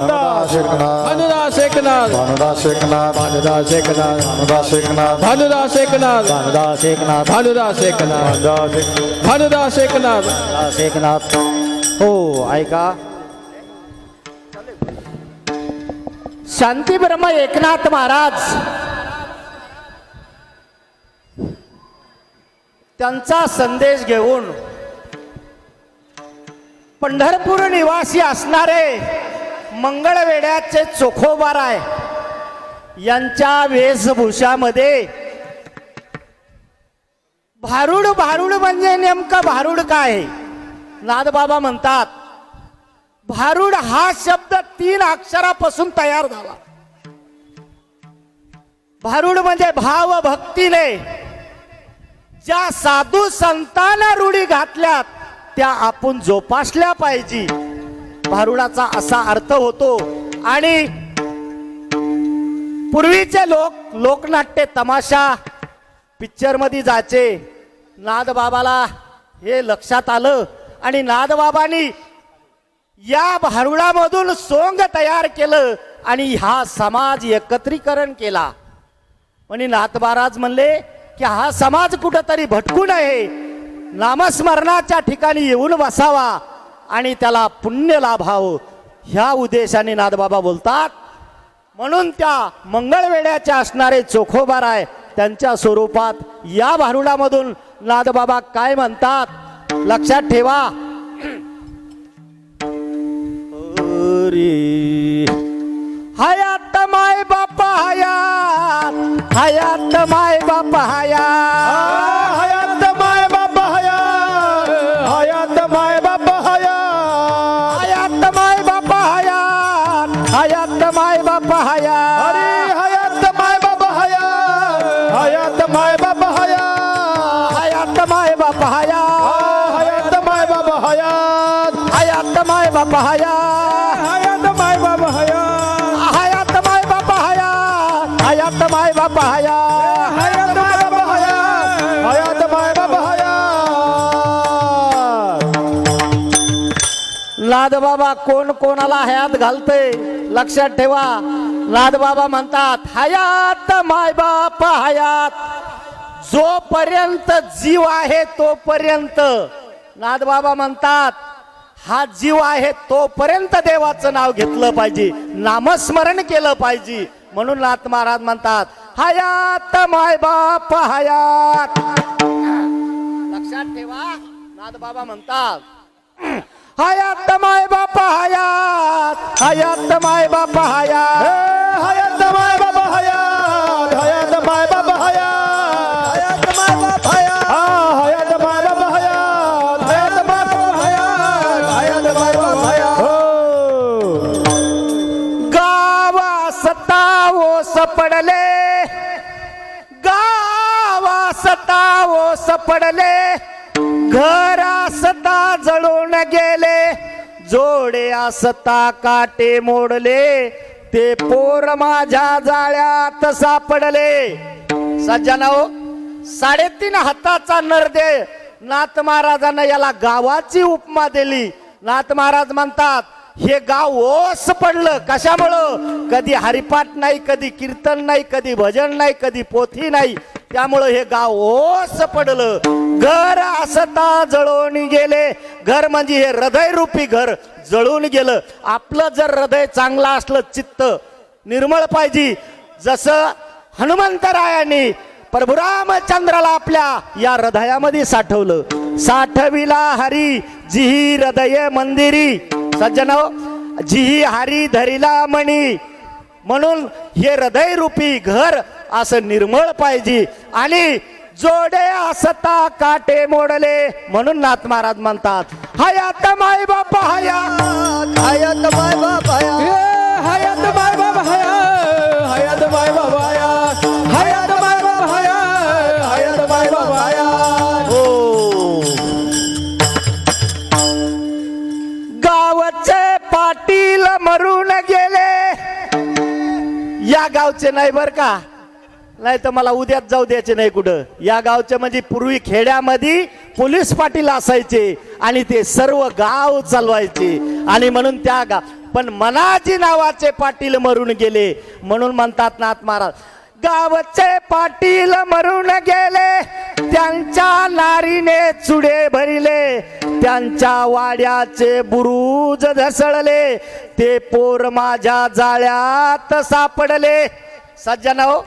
भानुदास एकनाथ भानुदास एकनाथ भानुदास एकनाथ भानुदास एकनाथ भानुदास एकनाथ भानुदास एकनाथ भानुदास एकनाथ भानुदास एकनाथ भानुदास एकनाथ भानुदास एकनाथ हो ऐका शांती ब्रह्म एकनाथ महाराज त्यांचा संदेश घेऊन पंढरपूर निवासी असणारे मंगळवेढ्याचे चोखोबाराय यांच्या वेशभूषामध्ये भारुड भारुड म्हणजे नेमका भारुड काय आहे? नादबाबा म्हणतात भारुड हा शब्द 3 अक्षरापासून तयार झाला. भारुड म्हणजे भाव भक्तीने ज्या साधू संतांना रूढी घातल्यात त्या आपण जोपासल्या पाहिजे, भारुडाचा असा अर्थ होतो. आणि पूर्वीचे लोक लोकनाट्य तमाशा पिक्चर मध्ये जायचे. नादबाबाला हे लक्षात आलं आणि नादबाबांनी या भारुडामधून सोंग तयार केलं आणि हा समाज एकत्रीकरण केला. आणि नाथ महाराज म्हणले की हा समाज कुठंतरी भटकू नये, नामस्मरणाच्या ठिकाणी येऊन बसावा आणि त्याला पुण्य लाभावं, ह्या उद्देशाने नादबाबा बोलतात. म्हणून त्या मंगळवेढ्याचे असणारे चोखोबाराय त्यांच्या स्वरूपात या भारुडामधून नादबाबा काय म्हणतात लक्षात ठेवा. हयात माय बापा हयात, हयात माय बापा हयात, हयात माय बाबा हयात, हयात माय बाबा हयात, हयात माय बापा हयात, हयात माय बापा हयात. अरे हयात माय बाबा हयात, हयात माय बाबा हयात, हयात माय बापा हयात, हयात माय बाबा हयात, हयात माय बापा हयात, हयात माय बाबा हयात, हयात माय बापा हयात, हयात माय बापा हयात. हयात माय बाबा हयात, हयात माय बाबा हयात. नादबाबा कोण कोणाला हयात घालते लक्षात ठेवा. नादबाबा म्हणतात हयात माय बाप हयात, जोपर्यंत जीव आहे तोपर्यंत. नादबाबा म्हणतात हा जीव आहे तोपर्यंत देवाचं नाव घेतलं पाहिजे, नामस्मरण केलं पाहिजे. म्हणून नाथ महाराज म्हणतात हयात माय बाप हयात. लक्षात ठेवा. नादबाबा म्हणतात हयात माय बाप हयात, हयात माय बाप हयात, हयात माय बाबा हयात, हयात माय बाबा हयात, हयात माय बाप हयात, हयात माय बाबा हयात, हयात माय बाबा हयात, हयात माय बाबा हयात. गावा सतावोस पडले, गावा सतावोस पडले, घर असता जळून गेले, जोडे असता काटे मोडले, ते पोर माझ्या जाळ्यात सापडले. सज्जनाओ 3.5 हाताचा नरदे नाथ महाराजांना याला गावाची उपमा दिली. नाथ महाराज म्हणतात हे गाव ओस पडलं. कशामुळं? कधी हरिपाठ नाही, कधी कीर्तन नाही, कधी भजन नाही, कधी पोथी नाही. त्यामुळं हे गाव ओस पडलं. घर असता जळून गेले. घर म्हणजे हे हृदय रूपी घर जळून गेलं. आपलं जर हृदय चांगलं असलं, चित्त निर्मळ पाहिजे, जसं हनुमंतरायांनी प्रभुरामचंद्राला आपल्या या हृदयामध्ये साठवलं. साठविला हरी जिही हृदय मंदिरी. सज्जनो जिही हरी धरिला मणी. म्हणून हे हृदय रूपी घर असं निर्मळ पाहिजे. आणि जोडे असता काटे मोडले. म्हणून नाथ महाराज म्हणतात हयात माय बाप हयात, हयात माय बाप हयात, हयात माय बाबा हयात, हयात माय बाबा हयात, हयात माय बाबा हयात, हयात माय बाबा हयात. हो. गावचे पाटील मरून गेले. या गावचे नाही बर का, नाही तर मला उद्याच जाऊ द्यायचे नाही कुठं. या गावचे म्हणजे पूर्वी खेड्यामध्ये पोलीस पाटील असायचे आणि ते सर्व गाव चालवायचे. आणि म्हणून त्या पण मनाजी नावाचे पाटील मरून गेले म्हणून म्हणतात नाथ महाराज गावचे पाटील मरून गेले त्यांच्या नारीने चुडे भरिले त्यांच्या वाड्याचे बुरुज धसळले ते पोर माझ्या जाळ्यात सापडले. सज्जनो,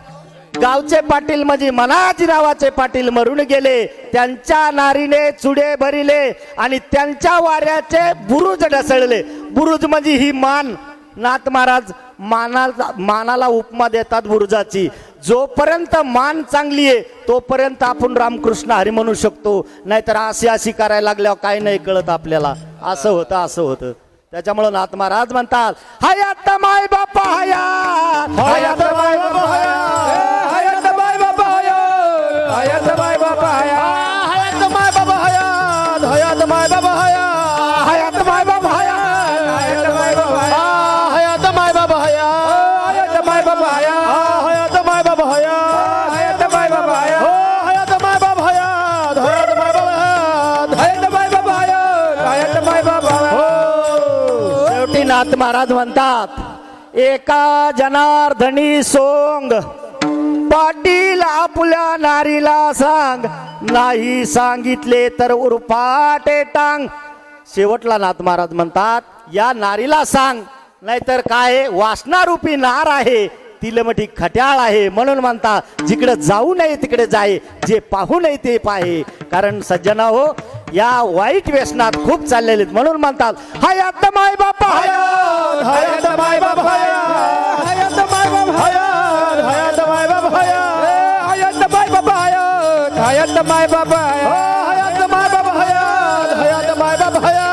गावचे पाटील म्हणजे मनाजी नावाचे पाटील मरून गेले त्यांच्या नारीने चुडे भरिले आणि त्यांच्या वाड्याचे बुरुज ढसळले. बुरुज म्हणजे ही मान. नाथ महाराज मानाला उपमा देतात बुरुजाची. जोपर्यंत मान चांगली आहे तोपर्यंत आपण रामकृष्ण हरी म्हणू शकतो, नाहीतर अशी करायला लागल्यावर काय नाही कळत आपल्याला. असं होतं. त्याच्यामुळे नाथ महाराज म्हणतात हयात माय बापा हयात, हयात माय बाबा हयात, हयात माय बाबा हयात, हयात माय बाबा हयात, हयात माय बाबा हयात, हयात माय बाबा हयात, हयात माय बाबा हयात, हयात माय बाबा हयात, हयात माय बाबा हयात, हयात माय बाबा हयात, हयात माय बाबा हयात, हयात माय बाबा हयात, हयात माय बाबा हयात, हयात माय बाबा हयात, हयात माय बाबा हयात, हयात माय बाबा हयात. शेवटी नाथ महाराज म्हणतात एका जनार्दनी सोंग पाटील आपल्या नारीला सांग, नाही सांगितले तर उरफाटे टांग. शेवटला नाथ महाराज म्हणतात या नारीला सांग, नाहीतर काय वासनारूपी नार आहे तिलमठी खट्याळ आहे. म्हणून म्हणतात जिकडे जाऊ नये तिकडे जाय, जे पाहू नये ते पाहे. कारण सज्जना हो या वाईट व्यसनात खूप चाललेले म्हणून म्हणतात हयात माय बापा हयात, हयात माय बाबा हयात, हयात माय बाबा हयात, हयात माय बाबा हयात, हयात माय बाबा हयात, हयात माय बाबा हयात, हयात माय बाबा हयात, हयात माय बाबा हयात.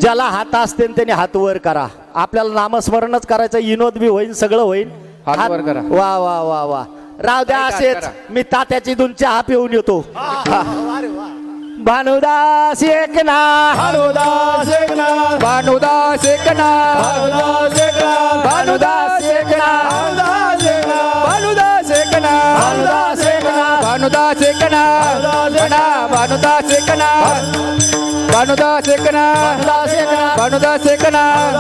ज्याला हात असते त्याने हात वर करा. आपल्याला नामस्मरणच करायचं, विनोद बी होईल, सगळं होईल. हात वर करा. वा वा वा वा. राव द्या असेच. मी तात्याची 2 चहा पिऊन येतो. भानुदास एकनाथ, भानुदास एकनाथ, भानुदास एकनाथ, भानुदास एकनाथ, भानुदास एकनाथ, भानुदास एकनाथ, भानुदास एकनाथ, भानुदास एकनाथ, भानुदास एकनाथ, भानुदास एकनाथ, भानुदास एकनाथ,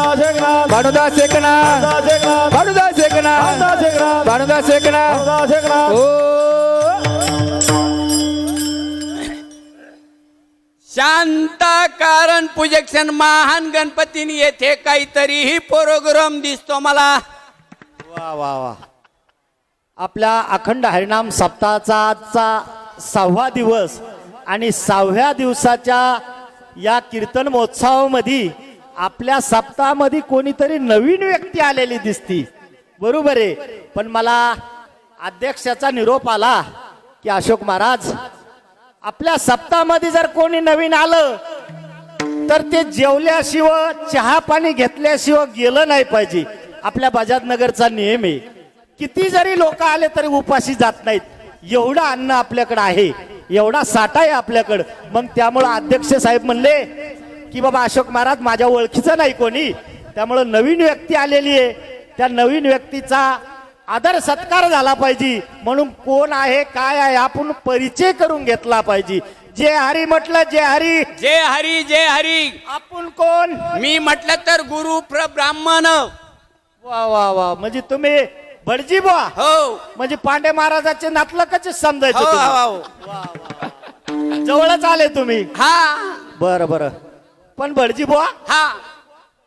भानुदास एकनाथ, भानुदास एकनाथ, भानुदास एकनाथ, भानुदास एकनाथ. शांता कारण पूजक्षण महान गणपतीने येथे काहीतरीही प्रोग्राम दिसतो मला. वा वा वा. आपल्या अखंड हरिनाम सप्ताहाचा आजचा 6वा दिवस आणि 6व्या दिवसाच्या या कीर्तन महोत्सवामध्ये आपल्या सप्ताहामध्ये कोणीतरी नवीन व्यक्ती आलेली दिसती. बरोबर आहे. पण मला अध्यक्षाचा निरोप आला की अशोक महाराज आपल्या सप्ताहामध्ये जर कोणी नवीन आलं तर ते जेवल्याशिवाय चहा पाणी घेतल्याशिवाय गेलं नाही पाहिजे. आपल्या बजाजनगरचा नियम आहे. किती जरी लोक आले तरी उपाशी जात नाहीत. एवढं अन्न आपल्याकडे आहे, एवढा साठा आहे आपल्याकडं. मग त्यामुळं अध्यक्ष साहेब म्हणले की बाबा अशोक महाराज माझ्या ओळखीचं नाही कोणी, त्यामुळं नवीन व्यक्ती आलेली आहे, त्या नवीन व्यक्तीचा आदर सत्कार झाला पाहिजे. म्हणून कोण आहे काय आहे आपण परिचय करून घेतला पाहिजे. जे हरी म्हटलं जे हरी, जय हरी जय हरी. आपण कोण? मी म्हटलं तर गुरु ब्राह्मण. वा वा वा. म्हणजे तुम्ही भटजी बुवा, हो म्हणजे पांडे महाराजाचे नातलं कसे समजायचे हो तुम्ही? हो. जवळच आले तुम्ही. हा बरं बरं. पण भटजी बुवा हा.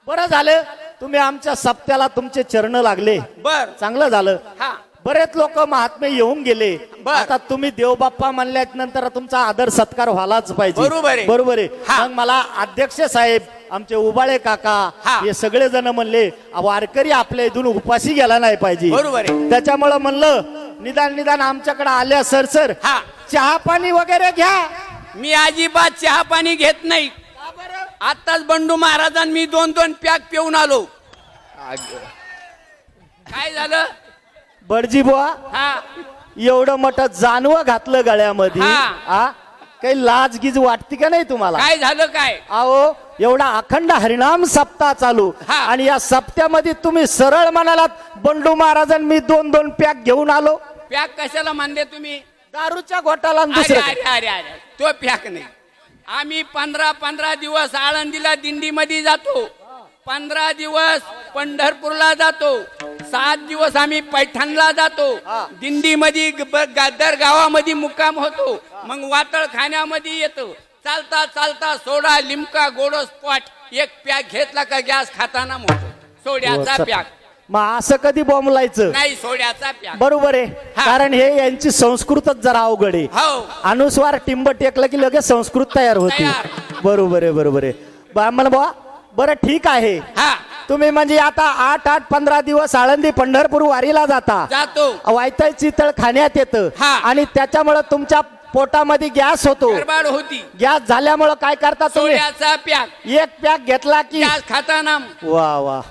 बरं झालं तुम्ही आमच्या सप्त्याला तुमचे चरण लागले, बर. चांगलं झालं. हा. बरेच लोक महात्मे येऊन गेले. बर. आता तुम्ही देवबाप्पा म्हणल्यात नंतर तुमचा आदर सत्कार व्हायलाच पाहिजे. बरोबर आहे. बरोबर आहे. हा. मग मला अध्यक्ष साहेब आमचे उबाळे काका हा. हे सगळे जण म्हणले वारकरी आपल्या इथून उपाशी गेला नाही पाहिजे. बरोबर आहे. त्याच्यामुळं म्हणलं निदान आमच्याकडे आल्या सर हा. चहा पाणी वगैरे घ्या. मी अजिबात चहा पाणी घेत नाही. आताच बंडू महाराजांनी मी 2-2 पॅक पिऊन आलो. काय झालं? बडजी बुवा हा. एवढं मोठं जानवं घातलं गळ्यामध्ये. हा. आ काही लाज गिज वाटते का नाही तुम्हाला? काय झालं काय? अहो एवढा अखंड हरिनाम सप्ताह चालू हा. आणि या सप्त्यामध्ये तुम्ही सरळ म्हणालात बंडू महाराजांनी मी 2-2 पॅक घेऊन आलो. पॅक कशाला मानले तुम्ही? दारूच्या घोटाला आणि अरे दुसरं अरे अरे अरे तो पॅक नाही. आम्ही 15 दिवस आळंदीला दिंडीमध्ये जातो, 15 दिवस पंढरपूरला जातो, 7 दिवस आम्ही पैठणला जातो, दिंडीमध्ये दर गावामध्ये मुक्काम होतो, मग वातळ खाण्यामध्ये येतो. चालता चालता सोडा लिमका गोडो स्पॉट एक पॅक घेतला का गॅस खाताना मोठो सोड्याचा पॅक. मग असं कधी बोंबलायचं नाही, सोड्याचा पॅक. बरोबर आहे. हा. कारण हे यांची संस्कृतच जरा अवघड आहे. हो. अनुस्वार टिंब टेकलं की लगेच संस्कृत तयार होती. तयार. बरोबर आहे, बरोबर आहे. ब्राह्मण बुवा, बरं ठीक आहे. हा, तुम्ही म्हणजे आता 8-15 दिवस आळंदी पंढरपूर वारीला जाता, जातो. वायतळ चितळ खाण्यात येतं हा. आणि त्याच्यामुळे तुमच्या पोटामध्ये गॅस होतो. गडबड होती. गॅस झाल्यामुळे काय करता तुम्ही? सोड्याचा पॅक एक पॅक घेतला की गॅस खाताना. वा वा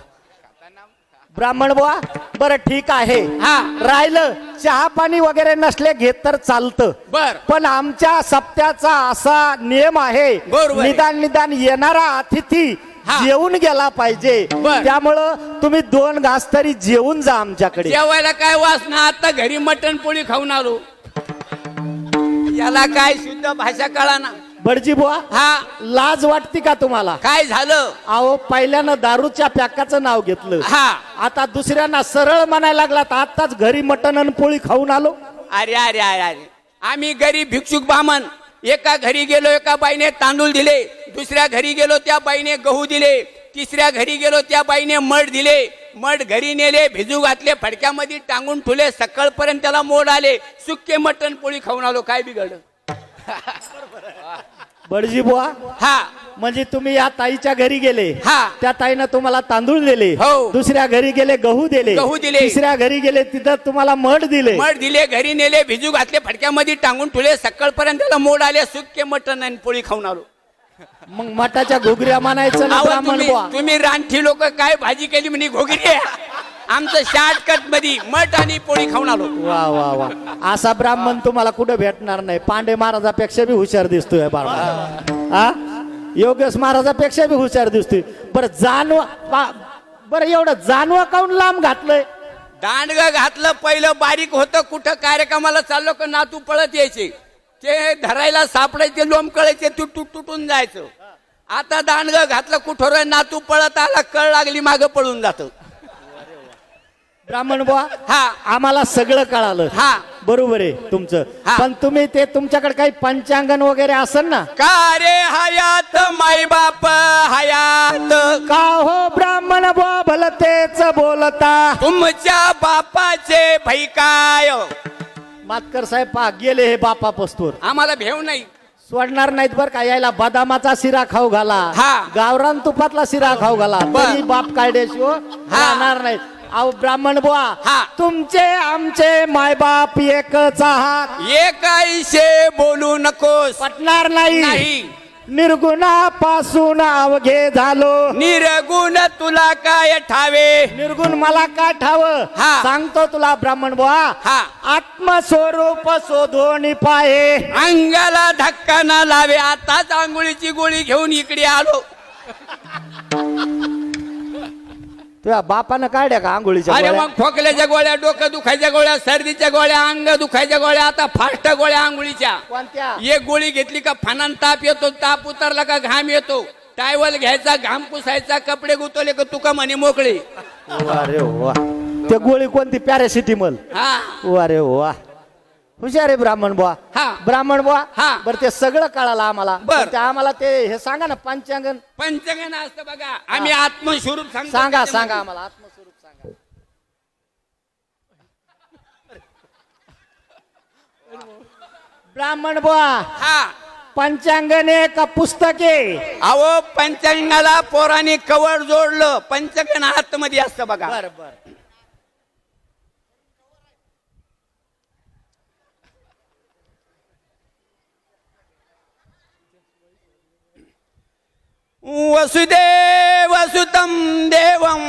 ब्राह्मण बुवा, बरं ठीक आहे. हा. राहिलं चहा पाणी वगैरे नसले घेत तर चालतं, बर. पण आमच्या सप्त्याचा असा नियम आहे, बरोबर आहे. निदान येणारा अतिथी हा. जेवून गेला पाहिजे. बर. त्यामुळं तुम्ही 2 घास तरी जेवून जा आमच्याकडे. जेवायला काय वासना, आता घरी मटण पोळी खाऊन आलो. याला काय शुद्ध भाषा कळाना. बडजी बुवा, हा, लाज वाटते का तुम्हाला? काय झालं? अहो, पहिल्यानं दारूच्या पॅकाचं नाव घेतलं, हा. आता दुसऱ्यांना सरळ म्हणायला लागला. आताच घरी मटण आणि पोळी खाऊन आलो. अरे अरे अरे अरे, आम्ही गरीब भिक्षुक ब्राह्मण. एका घरी गेलो, एका बाईने तांदूळ दिले, दुसऱ्या घरी गेलो त्या बाईने गहू दिले, तिसऱ्या घरी गेलो त्या बाईने मठ दिले. मठ घरी नेले, भिजू घातले, फडक्यामध्ये टांगून ठेवले, सकाळपर्यंत त्याला मोड आले. सुक्के मटण पोळी खाऊन आलो. काय बिघडलं? बडजी बुवा, हा, म्हणजे तुम्ही या ताईच्या घरी गेले, हा. त्या ताईनं तुम्हाला तांदूळ दिले, हो. दुसऱ्या घरी गेले गहू दिले, गहू दिले. तिसऱ्या घरी गेले तिथं तुम्हाला मठ दिले. मठ दिले, घरी नेले, भिजू घातले, फडक्यामध्ये टांगून ठेवले, सकाळपर्यंत त्याला मोड आले. सुक्के मटण आणि पोळी खाऊन आलो. मग मठाच्या घोगऱ्या म्हणायचं ना अहो, ब्राह्मण बुवा. तुम्ही रानठी लोक काय भाजी केली म्हणे घोगरी आहे. आमचं शॉर्टकट मध्ये मठ आणि पोळी खाऊन आलो. वा वा वा, असा ब्राह्मण तुम्हाला कुठे भेटणार नाही. पांडे महाराजापेक्षा बी हुशार दिसतोय ब्राह्मण. हा, योगेश महाराजापेक्षा बी हुशार दिसतोय. बरं एवढं जानवा काऊन लांब घातलंय? दांडग घातलं. पहिलं बारीक होतं, कुठं कार्यक्रमाला चाललो का नातू पळत यायचे, ते धरायला सापडायचे, लोंबकळायचे, तुटून जायचं. आता दांडग घातलं, कुठं नातू पळत आला, कळ लागली, मागं पळून जात. ब्राह्मण बुवा, हा, आम्हाला सगळं कळालं. हा. बरोबर आहे तुमचं. हा. पण तुम्ही ते तुमच्याकडे काही पंचांगण वगैरे असेल ना? का रे हयात माई बाप हयात, का हो ब्राह्मण बुवा भलतेच बोलता? तुमच्या बापाचे भैकाय. मातकर साहेब पा गेले हे बापा पस्तूर. आम्हाला भेव नाही. सोडणार नाहीत बर का. यायला बदामाचा शिरा खाऊ घाला, हा. गावरान तुपातला शिरा खाऊ घाला, बर. तरी बाप काढल्याशिवाय राहणार नाहीत. अहो ब्राह्मण बुवा, हा. तुमचे आमचे मायबाप एकच आहात. एकाईशे बोलू नकोस. पटणार नाही. नाही. निर्गुणापासून अवघे झालो, निर्गुण तुला काय ठावे. निर्गुण मला का ठाव? हा. सांगतो तुला ब्राह्मण बुवा, हा. आत्मस्वरूप शोधून पाहे. अंगाला धक्का ना लावे. आताच आंघोळीची गोळी घेऊन इकडे आलो. तुझ्या बापानं काढ्या का आंघोळीच्या अरे गोळ्या? मग खोकल्याच्या गोळ्या, डोकं दुखायच्या गोळ्या, सर्दीच्या गोळ्या, अंग दुखायच्या गोळ्या, आता फास्ट गोळ्या आंघोळीच्या. कोणत्या? एक गोळी घेतली का फनान ताप येतो, ताप उतरला का घाम येतो, टायवल घ्यायचा, घाम पुसायचा, कपडे गुतवले का तुका म्हणे मोकळे. अरे वा, ते गोळी कोणती? पॅरासिटिमल. हा, अरे वा, हुशार आहे ब्राह्मण बुवा. हा. ब्राह्मण बुवा, हा. बरं ते सगळं कळालं आम्हाला. बर. पण ते आम्हाला ते हे सांगा ना पंचांगण. पंचगण असतं बघा. आम्ही आत्मस्वरूप सांगतो. सांगा सांगा आम्हाला आत्मस्वरूप सांगा. ब्राह्मण बुवा, हा, पंचांगण आहे का पुस्तके? अहो पंचांगाला पोराने कवर जोडलं. पंचगण आतमध्ये असतं बघा. बर बर. वसुदेव सुतं देवं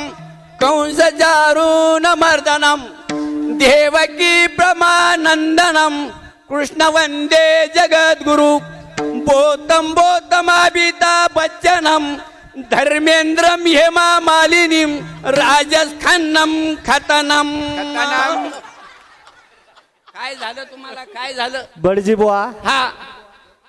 कंस चारून मर्दनम देवकी प्रमानंदनम कृष्ण वंदे जगद्गुरु बोतम बोतमाभिता बच्चनम धर्मेंद्रम हेमा मालिनीम राजस्थानम खतनम. काय झालं तुम्हाला? काय झालं? बडजी बुवा, हा,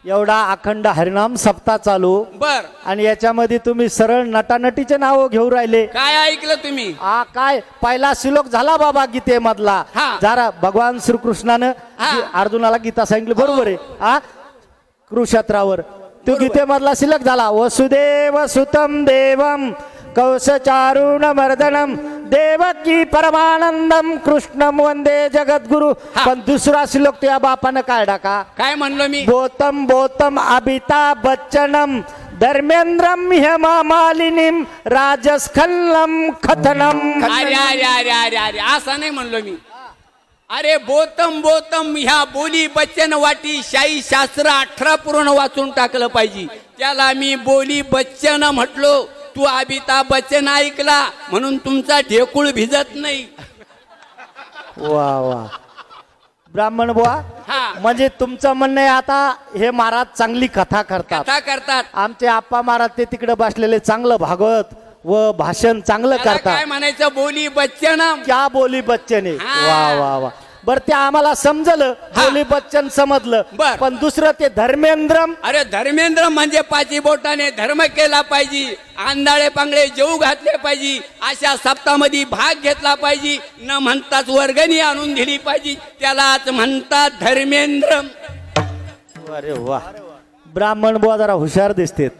एवढा अखंड हरिनाम सप्ताह चालू बर आणि याच्यामध्ये तुम्ही सरळ नटानटीचे नाव घेऊ राहिले. काय ऐकलं तुम्ही? काय पहिला श्लोक झाला बाबा गीतेमधला. हा. जरा भगवान श्रीकृष्णानं हा. अर्जुनाला गीता सांगितली बरोबर आहे. कुरुक्षेत्रावर तो गीतेमधला श्लोक झाला. वसुदेव सुतम देवम कौशचारुण मर्दनम देवकी परमानंदम कृष्णम वंदे जगद्गुरु. हा. पण दुसरा श्लोक त्या बापानं काढला का? काय म्हणलो मी? गौतम गौतम अमिताभ बच्चनम धर्मेंद्रम हेमा मालिनीम राजस्खलम खतनम. अरे अरे अरे अरे अरे असं नाही म्हणलो मी. अरे बोतम बोतम ह्या बोली बच्चन वाटी शाही शास्त्र 18 पूर्ण वाचून टाकलं पाहिजे. त्याला मी बोली बच्चन म्हटलो. तू अमिताभ बच्चन ऐकला म्हणून तुमचा ढेकूळ भिजत नाही. वा वा ब्राह्मण बुवा, हा. म्हणजे तुमचं म्हणणं आहे आता हे महाराज चांगली कथा करतात. कथा करतात. आमचे आप्पा महाराज ते तिकडे बसलेले चांगलं भागवत व भाषण चांगलं त्याला करतात. काय म्हणायचं? बोली बच्चन. क्या बोली बच्चन आहे. हा. वा वा वा. बर ते आम्हाला समजलं. हा. बोली बच्चन समजलं. बर. पण दुसरं ते धर्मेंद्रम. अरे धर्मेंद्र म्हणजे पाची बोटाने धर्म केला पाहिजे. आंधळे पांगळे जेऊ घातले पाहिजे. अशा सप्ताहामध्ये भाग घेतला पाहिजे. न म्हणताच वर्गणी आणून दिली पाहिजे. त्यालाच म्हणतात धर्मेंद्र. अरे वा ब्राह्मण बुवा जरा हुशार दिसतेत.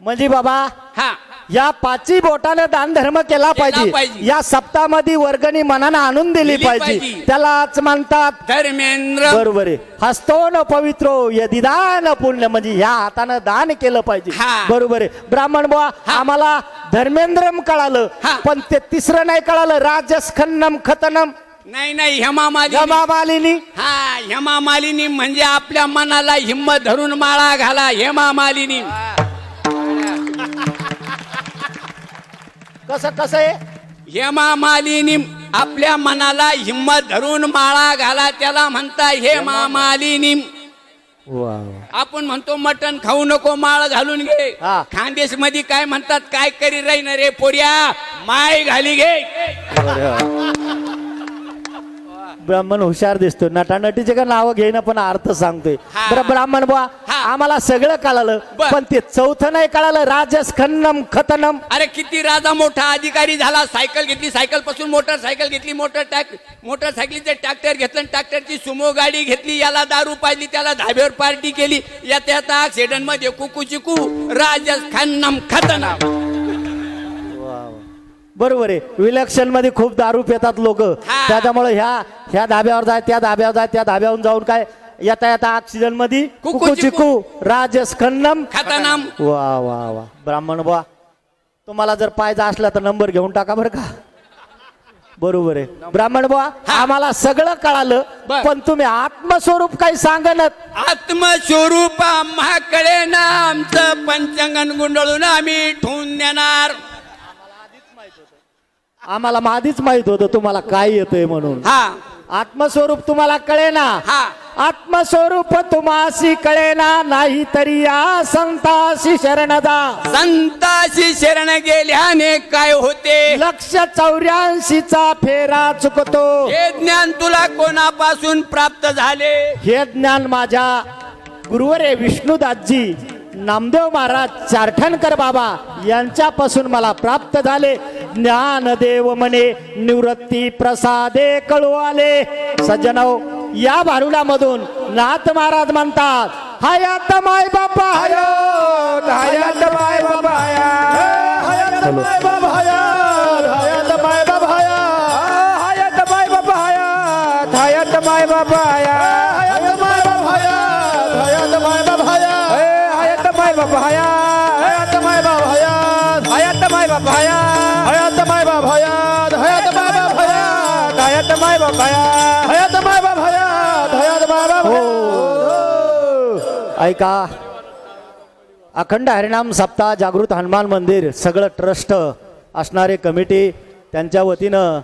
म्हणजे बाबा हा या पाची बोटाने दान धर्म केला पाहिजे. पाहिजे. या सप्ताहामध्ये वर्गणी मनानं आणून दिली दिली पाहिजे. पाहिजे. त्यालाच म्हणतात धर्मेंद्र. बरोबर आहे. हस्तो न पवित्रो यदि दान पुण्य. म्हणजे ह्या हातानं दान केलं पाहिजे. हा. बरोबर आहे. ब्राह्मण बुवा हा. आम्हाला धर्मेंद्रम कळालं. हा. पण ते तिसरं नाही कळालं. राजस्खन्नम खतनम नाही नाही हेमा मालिनी. हेमा मालिनी. हा हेमा मालिनी म्हणजे आपल्या मनाला हिम्मत धरून माळा घाला. हेमा मालिनी. कसं कसं आहे? हेमा मालिनी आपल्या मनाला हिम्मत धरून माळा घाला. त्याला म्हणता हेमा मालिनी. वा आपण म्हणतो मटण खाऊ नको माळ घालून घे. हा. खानदेश मध्ये काय म्हणतात? काय करी राहीन रे पोर्या माय घाली घे. ब्राह्मण हुशार दिसतो. नटानटीचे का नावं घेईन पण अर्थ सांगतोय. हा. बरं ब्राह्मण बुवा हा. आम्हाला सगळं कळालं. बर. पण ते चौथं नाही कळालं. राजस्खन्नम खतनम. अरे किती राजा मोठा अधिकारी झाला. सायकल घेतली. सायकल पासून मोटरसायकल घेतली. मोटरसायकलीचे ट्रॅक्टर घेतलं. ट्रॅक्टरची सुमो गाडी घेतली. याला दारू पाजली. त्याला धाब्यावर पार्टी केली. येता ऍक्सिडेंट मध्ये कुकू चिकू राजस्थानम खतनम. बरोबर आहे. विलक्षण मध्ये खूप दारू पितात लोक. हा. त्याच्यामुळे ह्या धाब्यावर जाय त्या धाब्यावर जाय त्या धाब्यावरून जाऊन काय येता ऑक्सिजन मध्ये कुकू कुकू चिकू. चिकू राजस्खन्नम. खतनम. वा वा वा ब्राह्मण बुवा तुम्हाला जर पाहिजे असला तर नंबर घेऊन टाका बरं का. बरोबर आहे. ब्राह्मण बुवा हा. आम्हाला सगळं कळालं. बर. पण तुम्ही आत्मस्वरूप काही सांगणत. आत्मस्वरूप आम्हा कळे ना. आमचं पंचांगण गुंडळून आम्ही ठेवून देणार. आम्हाला आधीच माहित होतं तुम्हाला काय येतंय म्हणून. हा आत्मस्वरूप तुम्हाला कळेना. हा आत्मस्वरूप तुम्हासी कळेना. नाही तरी या संताशी शरण जा. संताशी शरण गेल्याने काय होते? 184चा फेरा चुकतो. हे ज्ञान तुला कोणापासून प्राप्त झाले? हे ज्ञान माझ्या गुरुवर विष्णुदासजी नामदेव महाराज चारठणकर बाबा यांच्यापासून मला प्राप्त झाले. ज्ञानदेव म्हणे निवृत्ती प्रसादे कळू आले. सज्जनौ या भारुडामधून नाथ महाराज म्हणतात हयात माय बापा हयात. हयात माय बाबा हयात. हयात माय बाबा हयात. हयात माय बाबा हयात. हयात माय बाबा हयात. हयात माय बाबा हयात. हयात माय बाबा हयात. हयात माय बाबा हयात. हयात माय बाबा हयात. हयात माय बाबा हयात. हयात माय बाबा हयात. हयात माय बाबा हयात. हयात माय बाबा हयात. हयात माय बाबा हयात. हयात माय बाबा हयात. हयात माय बाबा हयात. ऐका अखंड हरिनाम सप्ताह जागृत हनुमान मंदिर सगळं ट्रस्ट असणारे कमिटी त्यांच्या वतीनं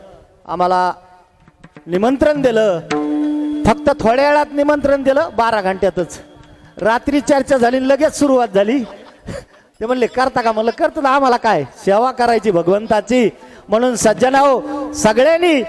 आम्हाला निमंत्रण दिलं. फक्त थोड्या वेळात निमंत्रण दिलं. 12 घंट्यातच रात्री चर्चा झाली. लगेच सुरुवात झाली. ते म्हणले करता का? म्हणलं करतो ना. आम्हाला काय सेवा करायची भगवंताची. म्हणून सज्जनाओ सगळ्यांनी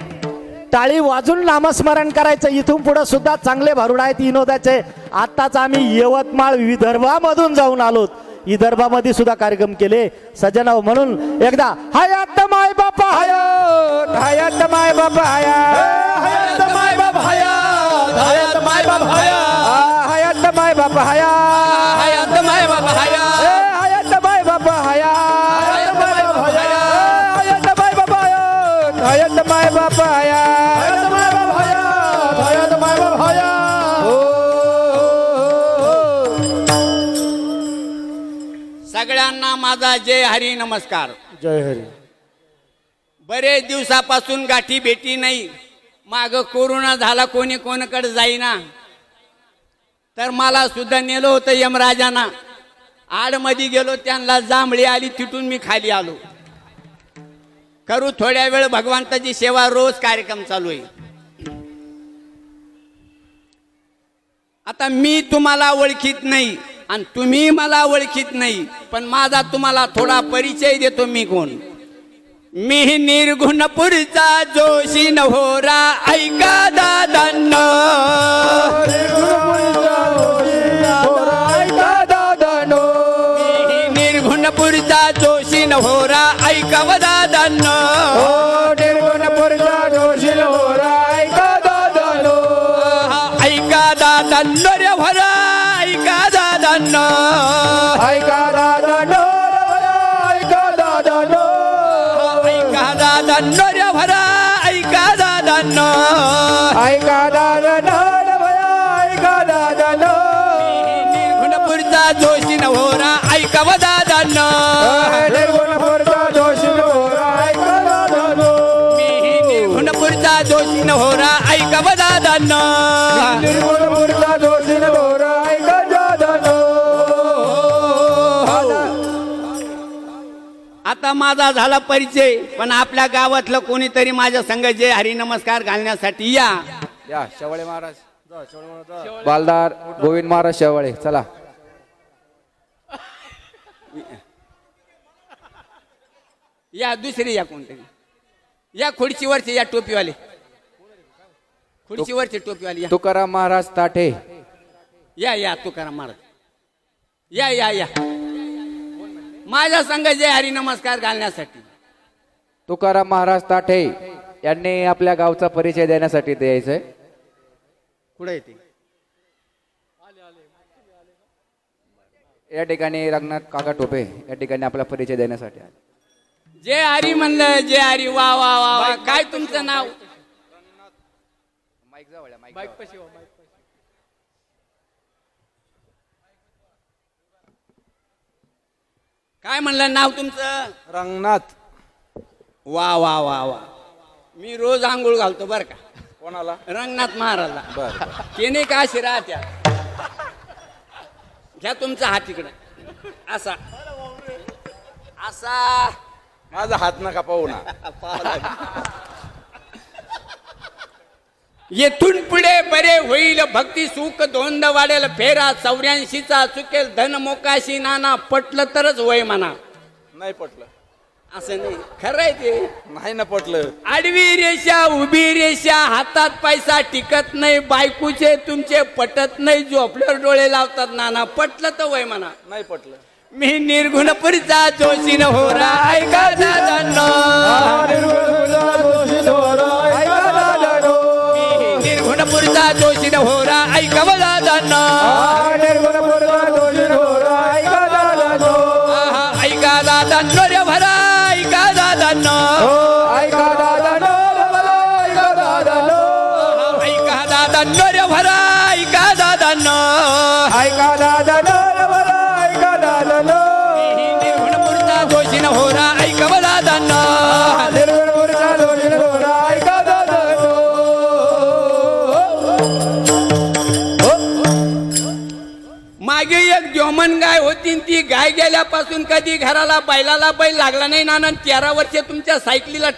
टाळी वाजून नामस्मरण करायचं. इथून पुढे सुद्धा चांगले भारुड आहेत विनोदाचे. आताच आम्ही यवतमाळ विदर्भामधून जाऊन आलोत. विदर्भामध्ये सुद्धा कार्यक्रम केले सजनाव. म्हणून एकदा हयात माय बापा हयात, हयात माय बापा हयात, हयात माय बाप हयात, हयात माय बाप हयात, हयात माय बापा हयात, हयात माय बाबा हयात, हयात माय बापा हयात, हयात माय बाप हयात, हयात माय बापा हयात, हयात माय बापा हयात, हयात माय बाप हयात, हयात माय बाप हयात. सगळ्यांना माझा जय हरी नमस्कार. जय हरी. बरेच दिवसापासून गाठी भेटी नाही. माग कोरोना झाला, कोणी कोणाकडे जाईना. तर मला सुद्धा नेलं होतं यमराजाना. आडमध्ये गेलो, त्यांना जांभळी आली, तिथून मी खाली आलो. करू थोड्या वेळ भगवंताची सेवा, रोज कार्यक्रम चालू आहे. आता मी तुम्हाला ओळखीत नाही आणि तुम्ही मला ओळखीत नाही, पण माझा तुम्हाला थोडा परिचय देतो. मी कोण? मी निर्गुणपुरचा जोशी नहोरा, ऐका दादांनो. मी निर्गुणपुरचा जोशी नहोरा, ऐकाव दादांनो. ऐका दादांनो रे भरा, ऐका दादांनो. ऐका दादांनो रे भरा, ऐका दादांनो. निर्गुणपुरचा जोशी नहोरा, ऐकाव दादांनो. मी निर्गुणपुरचा जोशी नहोरा, ऐकाव दादांनो. आता माझा झाला परिचय, पण आपल्या गावातलं कोणीतरी माझ्या संग जय हरी नमस्कार घालण्यासाठी या. या शेवाळे महाराज, बालदार गोविंद महाराज शेवाळे. चला या दुसरी या कोणतरी या, खुर्चीवरचे या, टोपीवाले, खुर्चीवरचे टोपीवाले या. तुकाराम महाराज ताठे. या या तुकाराम महाराज, या या या माझ्या संघ जय हरी नमस्कार घालण्यासाठी. तुकाराम महाराज ताठे यांनी आपल्या गावचा परिचय देण्यासाठी द्यायचंय. कुठे येते? या ठिकाणी रंगनाथ काका टोपे या ठिकाणी आपला परिचय देण्यासाठी आले. जय हरी म्हणलं, जय हरी. वा वा वा वा. काय तुमचं नाव? काय म्हणलं नाव तुमचं? रंगनाथ. वा वा वा वा. मी रोज आंघोळ घालतो बर का. कोणाला? रंगनाथ महाराजला. बर. त्याने का अशी राहत्या. घ्या तुमचा हात इकडे असा असा. माझा हात नका पाहू ना. येथून पुढे बरे होईल, भक्ती सुख दोंद वाढेल, फेरा 84चा चुकेल, धन मोकाशी नाना, पटलं तरच वय म्हणा. नाही पटलं. असं नाही, खरं आहे ते. नाही ना पटलं. आडवी रेषा उभी रेषा, हातात पैसा टिकत नाही, बायकोचे तुमचे पटत नाही, झोपल्यावर डोळे लावतात नाना, पटलं तर वय म्हणा. नाही पटलं. मी निर्गुणपुरचा जोशी नहोरा, ऐका दादांनो. निर्गुणपुरचा जोशी नहोरा, ऐकाव दादांनो. ऐका दादांनो रे भरा, ऐका दादांनो. ऐका दादांनो रे भरा, ऐका दादांनो. निर्गुणपुरचा जोशी नहोरा, ऐकाव दादांनो. मागे एक जोमन गाय होती, ती गाय गेल्यापासून कधी घराला बैलाला बैल लागला नाही ना. 13 वर्षे तुमच्या सायकलीला